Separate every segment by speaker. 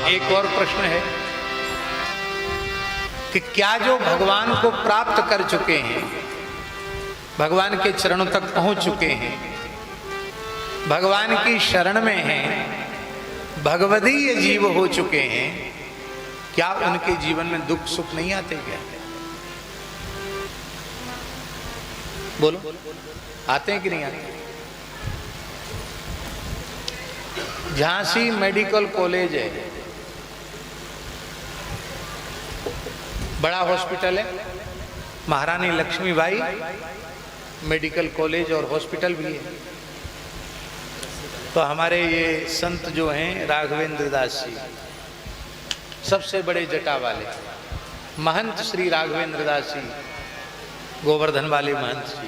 Speaker 1: एक और प्रश्न है कि क्या जो भगवान को प्राप्त कर चुके हैं, भगवान के चरणों तक पहुंच चुके हैं, भगवान की शरण में हैं, भगवदीय जीव हो चुके हैं, क्या उनके जीवन में दुख सुख नहीं आते क्या? बोलो, आते हैं कि नहीं आते? झांसी मेडिकल कॉलेज है, बड़ा हॉस्पिटल है, महारानी लक्ष्मीबाई मेडिकल कॉलेज और हॉस्पिटल भी है। तो हमारे ये संत जो हैं राघवेंद्र दास जी, सबसे बड़े जटा वाले महंत श्री राघवेंद्र दास जी, गोवर्धन वाले महंत जी,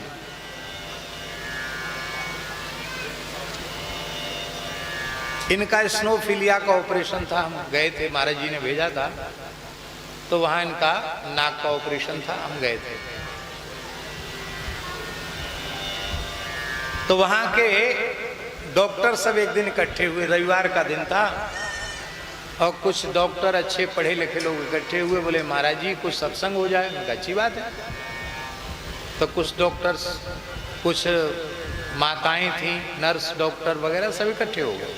Speaker 1: इनका स्नोफिलिया का ऑपरेशन था। हम गए थे, महाराज जी ने भेजा था, तो वहां इनका नाक का ऑपरेशन था, हम गए थे। तो वहां के डॉक्टर सब एक दिन इकट्ठे हुए, रविवार का दिन था, और कुछ डॉक्टर अच्छे पढ़े लिखे लोग इकट्ठे हुए, बोले महाराज जी कुछ सत्संग हो जाए। उनका अच्छी बात है। तो कुछ डॉक्टर्स, कुछ माताएं थी, नर्स डॉक्टर वगैरह सब इकट्ठे हो गए।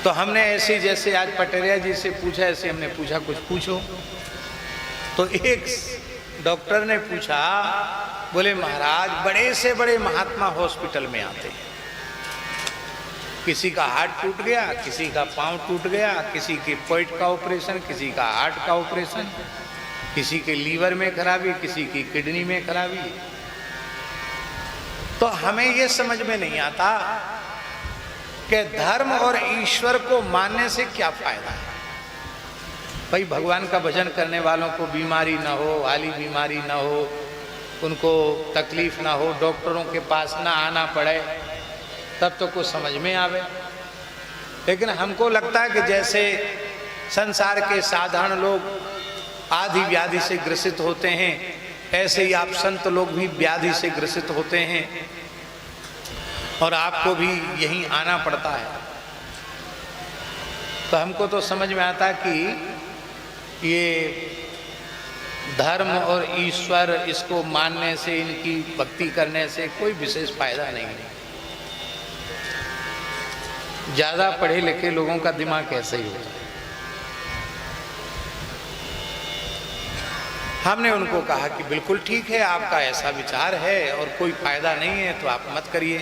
Speaker 1: तो हमने ऐसे जैसे आज पटेरिया जी से पूछा, ऐसे हमने पूछा कुछ पूछो। तो एक डॉक्टर ने पूछा, बोले महाराज बड़े से बड़े महात्मा हॉस्पिटल में आते हैं, किसी का हाथ टूट गया, किसी का पांव टूट गया, किसी के पेट का ऑपरेशन, किसी का हार्ट का ऑपरेशन, किसी के लीवर में खराबी, किसी की किडनी में खराबी। तो हमें ये समझ में नहीं आता कि धर्म और ईश्वर को मानने से क्या फायदा है। भाई भगवान का भजन करने वालों को बीमारी ना हो, हाली बीमारी ना हो, उनको तकलीफ ना हो, डॉक्टरों के पास ना आना पड़े, तब तो कुछ समझ में आवे। लेकिन हमको लगता है कि जैसे संसार के साधारण लोग आदि व्याधि से ग्रसित होते हैं, ऐसे ही आप संत लोग भी व्याधि से ग्रसित होते हैं, और आपको भी यहीं आना पड़ता है। तो हमको तो समझ में आता कि ये धर्म और ईश्वर, इसको मानने से, इनकी भक्ति करने से कोई विशेष फायदा नहीं है। ज्यादा पढ़े लिखे लोगों का दिमाग ऐसे ही होता है। हमने उनको कहा कि बिल्कुल ठीक है, आपका ऐसा विचार है और कोई फायदा नहीं है तो आप मत करिए।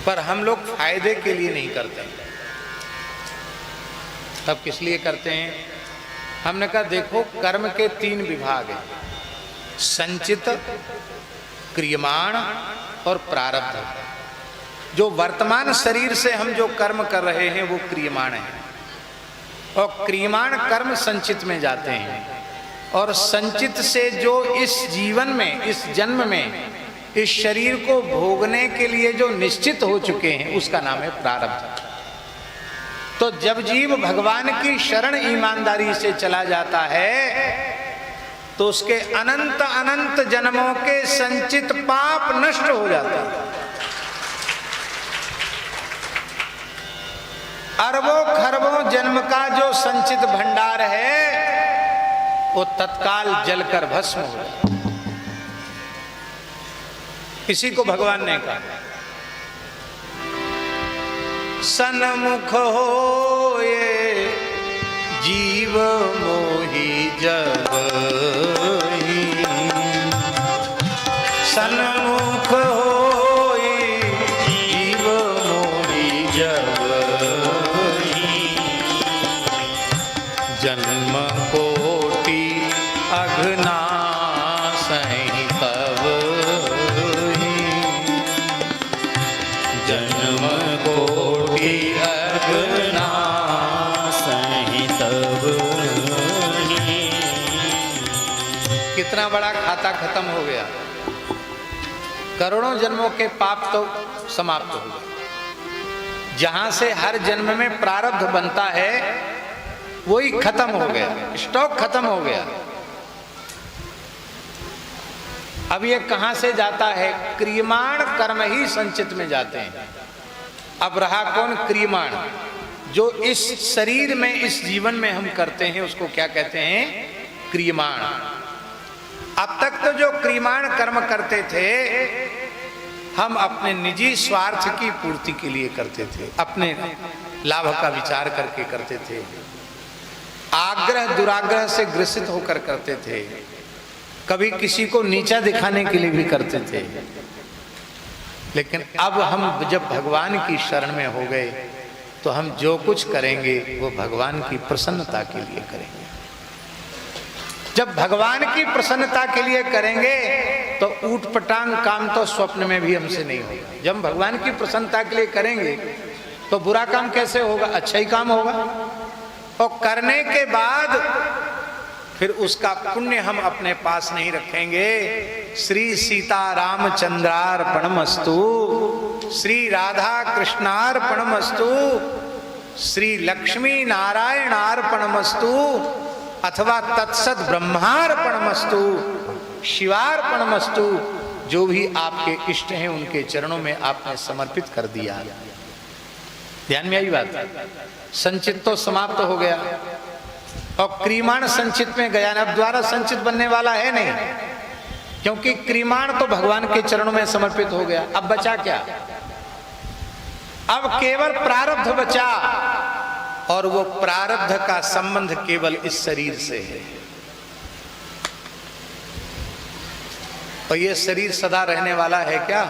Speaker 1: पर हम लोग फायदे के लिए नहीं करते। तब किस लिए करते हैं? हमने कहा देखो, कर्म के 3 विभाग हैं, संचित, क्रियमाण और प्रारब्ध। जो वर्तमान शरीर से हम जो कर्म कर रहे हैं वो क्रियमाण है, और क्रियमाण कर्म संचित में जाते हैं, और संचित से जो इस जीवन में, इस जन्म में, इस शरीर को भोगने के लिए जो निश्चित हो चुके हैं उसका नाम है प्रारब्ध। तो जब जीव भगवान की शरण ईमानदारी से चला जाता है तो उसके अनंत अनंत जन्मों के संचित पाप नष्ट हो जाते हैं। अरबों खरबों जन्म का जो संचित भंडार है वो तत्काल जलकर भस्म हो जाता है। इसी को भगवान ने कहा, सन्मुख होए जीव मोहि जगहि, सन्मुख होए जीव मोहि जगहि, जन्म कोटि अघनासहि तब, जन्म कोटि अघनासहि तब। कितना बड़ा खाता खत्म हो गया, करोड़ों जन्मों के पाप तो समाप्त हो गए। जहां से हर जन्म में प्रारब्ध बनता है वही खत्म हो गया, स्टॉक खत्म हो गया। अब ये कहां से जाता है? क्रियमाण कर्म ही संचित में जाते हैं। अब रहा कौन? क्रियमाण। जो इस शरीर में, इस जीवन में हम करते हैं उसको क्या कहते हैं? क्रियमाण। अब तक तो जो क्रियमाण कर्म करते थे हम अपने निजी स्वार्थ की पूर्ति के लिए करते थे, अपने लाभ का विचार करके करते थे, आग्रह दुराग्रह से ग्रसित होकर करते थे, कभी किसी को नीचा दिखाने के लिए भी करते थे। लेकिन अब हम जब भगवान की शरण में हो गए तो हम जो कुछ करेंगे वो भगवान की प्रसन्नता के लिए करेंगे। जब भगवान की प्रसन्नता के लिए करेंगे तो ऊट पटांग काम तो स्वप्न में भी हमसे नहीं होगा। जब भगवान की प्रसन्नता के लिए करेंगे तो बुरा काम कैसे होगा? अच्छा ही काम होगा। और करने के बाद फिर उसका पुण्य हम अपने पास नहीं रखेंगे। श्री सीता रामचंद्रार्पणमस्तु, श्री राधा कृष्णार्पणमस्तु, श्री लक्ष्मी नारायणार्पणमस्तु, अथवा तत्सत ब्रह्मार्पणमस्तु, शिवार्पणमस्तु। जो भी आपके इष्ट हैं उनके चरणों में आपने समर्पित कर दिया। ध्यान में आई बात? संचित तो समाप्त हो गया और क्रियमाण संचित में गया। अब द्वारा संचित बनने वाला है नहीं, क्योंकि क्रियमाण तो भगवान के चरणों में समर्पित हो गया। अब बचा क्या? अब केवल प्रारब्ध बचा, और वो प्रारब्ध का संबंध केवल इस शरीर से है। और ये शरीर सदा रहने वाला है क्या?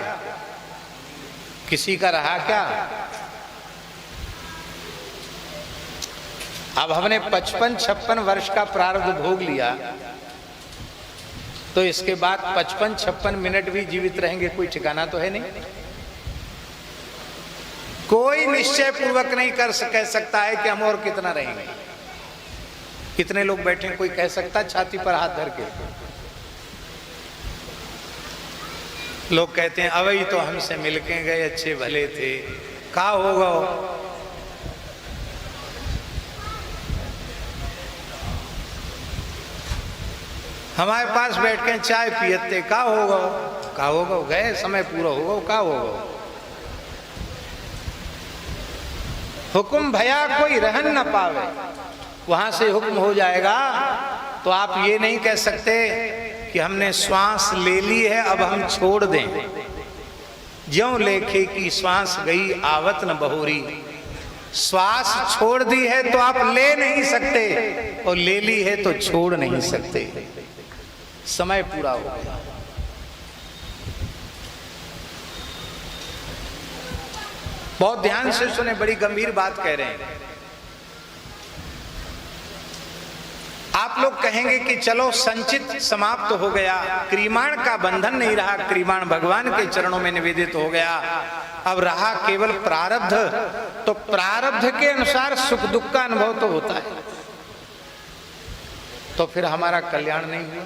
Speaker 1: किसी का रहा क्या? अब हमने 55-56 वर्ष का प्रारब्ध भोग लिया तो इसके बाद 55-56 मिनट भी जीवित रहेंगे, कोई ठिकाना तो है नहीं। कोई निश्चय पूर्वक नहीं कह सकता है कि हम और कितना रहेंगे। कितने लोग बैठे, कोई कह सकता छाती पर हाथ धर के? लोग कहते हैं अवई तो हमसे मिलके गए, अच्छे भले थे, का होगा? हमारे पास बैठ के चाय पियते, का होगा? का होगा? गए, समय पूरा होगा, का होगा? हुक्म भया कोई रहन न पावे, वहां से हुक्म हो जाएगा तो आप ये नहीं कह सकते कि हमने श्वास ले ली है अब हम छोड़ दें। ज्यों लेखे की श्वास गई आवत न बहोरी, श्वास छोड़ दी है तो आप ले नहीं सकते, और ले ली है तो छोड़ नहीं सकते। समय पूरा हो गया। बहुत ध्यान से सुने, बड़ी गंभीर बात कह रहे हैं। आप लोग कहेंगे कि चलो संचित समाप्त हो गया, क्रियमाण का बंधन नहीं रहा, क्रियमाण भगवान के चरणों में निवेदित हो गया, अब रहा केवल प्रारब्ध। तो प्रारब्ध के अनुसार सुख दुख का अनुभव तो होता है, तो फिर हमारा कल्याण नहीं हुआ।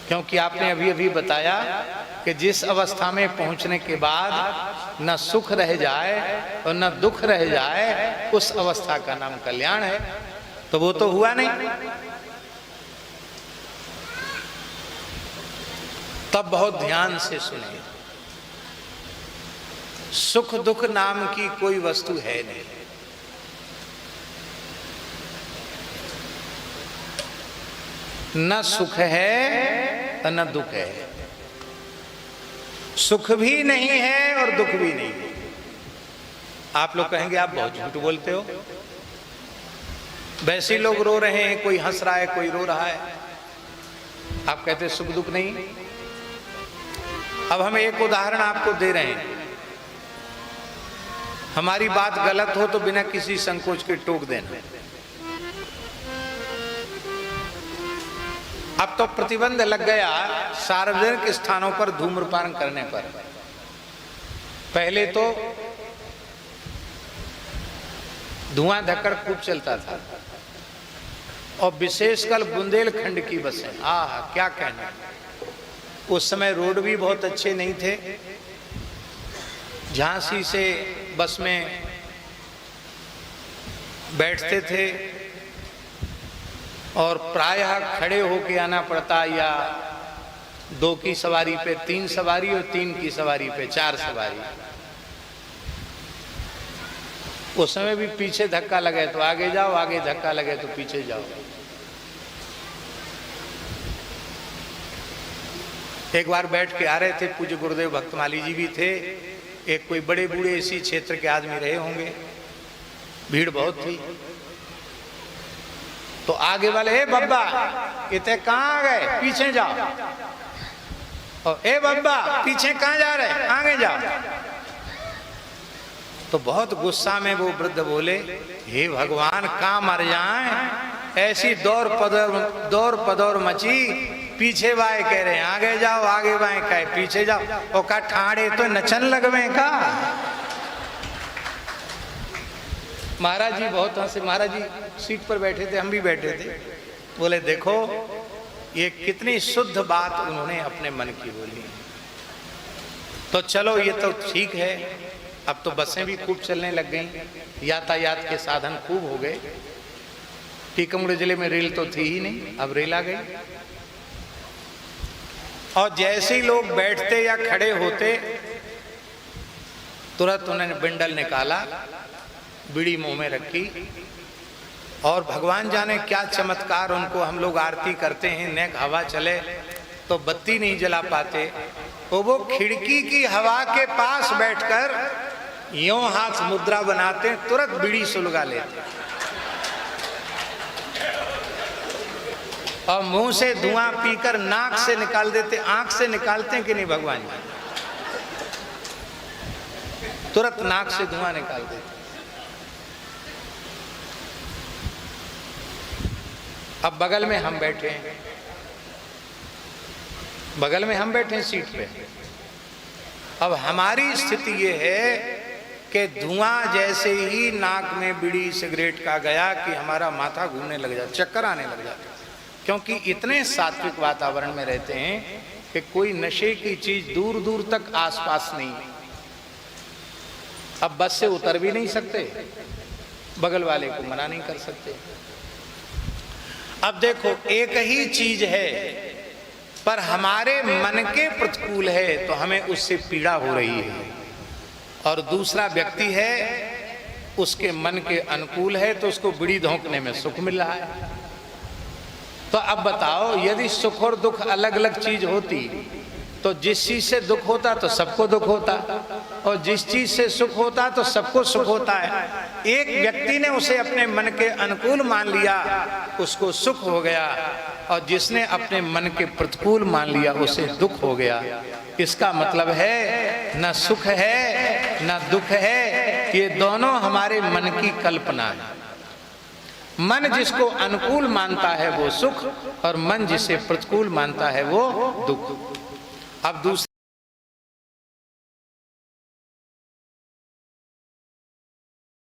Speaker 1: क्योंकि आपने अभी अभी बताया कि जिस अवस्था में पहुंचने के बाद न सुख रह जाए और न दुख रह जाए, उस अवस्था का नाम कल्याण है। तो वो तो हुआ नहीं। तब बहुत ध्यान से सुनिए, सुख दुख नाम की कोई वस्तु है नहीं। न सुख है और न दुख है, सुख भी नहीं है और दुख भी नहीं है। आप लोग कहेंगे आप बहुत झूठ बोलते हो, वैसे लोग रो रहे हैं, कोई हंस रहा है, कोई रो रहा है, आप कहते सुख दुख नहीं। अब हम एक उदाहरण आपको दे रहे हैं, हमारी बात गलत हो तो बिना किसी संकोच के टोक देना। अब तो प्रतिबंध लग गया सार्वजनिक स्थानों पर धूम्रपान करने पर। पहले तो धुआं धक्कड़ खूब चलता था, और विशेषकर बुंदेलखंड की बसें, क्या कहना। उस समय रोड भी बहुत अच्छे नहीं थे। झांसी से बस में बैठते थे और प्रायः खड़े होके आना पड़ता, या 2 की सवारी पे 3 सवारी और 3 की सवारी पे 4 सवारी। उस समय भी पीछे धक्का लगे तो आगे जाओ, आगे धक्का लगे तो पीछे जाओ। एक बार बैठ के आ रहे थे, पूज्य गुरुदेव भक्तमाली जी भी थे, एक कोई बड़े बूढ़े इसी क्षेत्र के आदमी रहे होंगे, भीड़ बहुत थी। तो आगे वाले, ए बब्बा इतने कहाँ गए, पीछे जाओ। और ए बब्बा पीछे कहाँ जा रहे, आगे जाओ। तो बहुत गुस्सा में वो वृद्ध बोले, हे भगवान कहाँ मर जाएं, ऐसी दौड़ पदौर मची, पीछे बाएं कह रहे हैं आगे जाओ, आगे बाएं कहे पीछे जाओ। और का ठाड़े तो नचन लगवे का। महाराज जी बहुत हंसे। महाराज जी सीट पर बैठे थे, हम भी बैठे थे। बोले देखो ये कितनी शुद्ध बात उन्होंने अपने मन की बोली। तो चलो ये तो ठीक है, अब तो बसें भी खूब चलने लग गई, यातायात के साधन खूब हो गए। टीकमगढ़ जिले में रेल तो थी ही नहीं, अब रेल आ गई। और जैसे ही लोग बैठते या खड़े होते तुरंत उन्होंने बिंडल निकाला, बीड़ी मुंह में रखी, और भगवान जाने क्या चमत्कार, उनको हम लोग आरती करते हैं, नेक हवा चले तो बत्ती नहीं जला पाते, तो वो खिड़की की हवा के पास बैठकर यूं हाथ मुद्रा बनाते, तुरंत बीड़ी सुलगा लेते और मुंह से धुआं पीकर नाक से निकाल देते। आंख से निकालते हैं कि नहीं भगवान जी, तुरंत नाक से धुआं निकाल देते। अब बगल में हम बैठे हैं, बगल में हम बैठे हैं सीट पे। अब हमारी स्थिति ये है कि धुआं जैसे ही नाक में बीड़ी सिगरेट का गया कि हमारा माथा घूमने लग जाता, चक्कर आने लग जाता, क्योंकि इतने सात्विक वातावरण में रहते हैं कि कोई नशे की चीज दूर दूर तक आसपास नहीं। अब बस से उतर भी नहीं सकते, बगल वाले को मना नहीं कर सकते। अब देखो एक ही चीज है, पर हमारे मन के प्रतिकूल है तो हमें उससे पीड़ा हो रही है, और दूसरा व्यक्ति है उसके मन के अनुकूल है तो उसको बीड़ी धोंकने में सुख मिल रहा है। तो अब बताओ, यदि सुख और दुख अलग अलग चीज होती तो जिस चीज से दुख होता तो सबको दुख होता, और जिस चीज से सुख होता तो सबको सुख होता है। एक व्यक्ति ने उसे अपने मन के अनुकूल मान लिया, उसको सुख हो गया, और जिसने अपने मन के प्रतिकूल मान लिया उसे दुख हो गया। इसका मतलब है न सुख है न दुख है, ये दोनों हमारे मन की कल्पना है। मन जिसको अनुकूल मानता है वो सुख, और मन जिसे प्रतिकूल मानता है वो दुख। अब दूसरा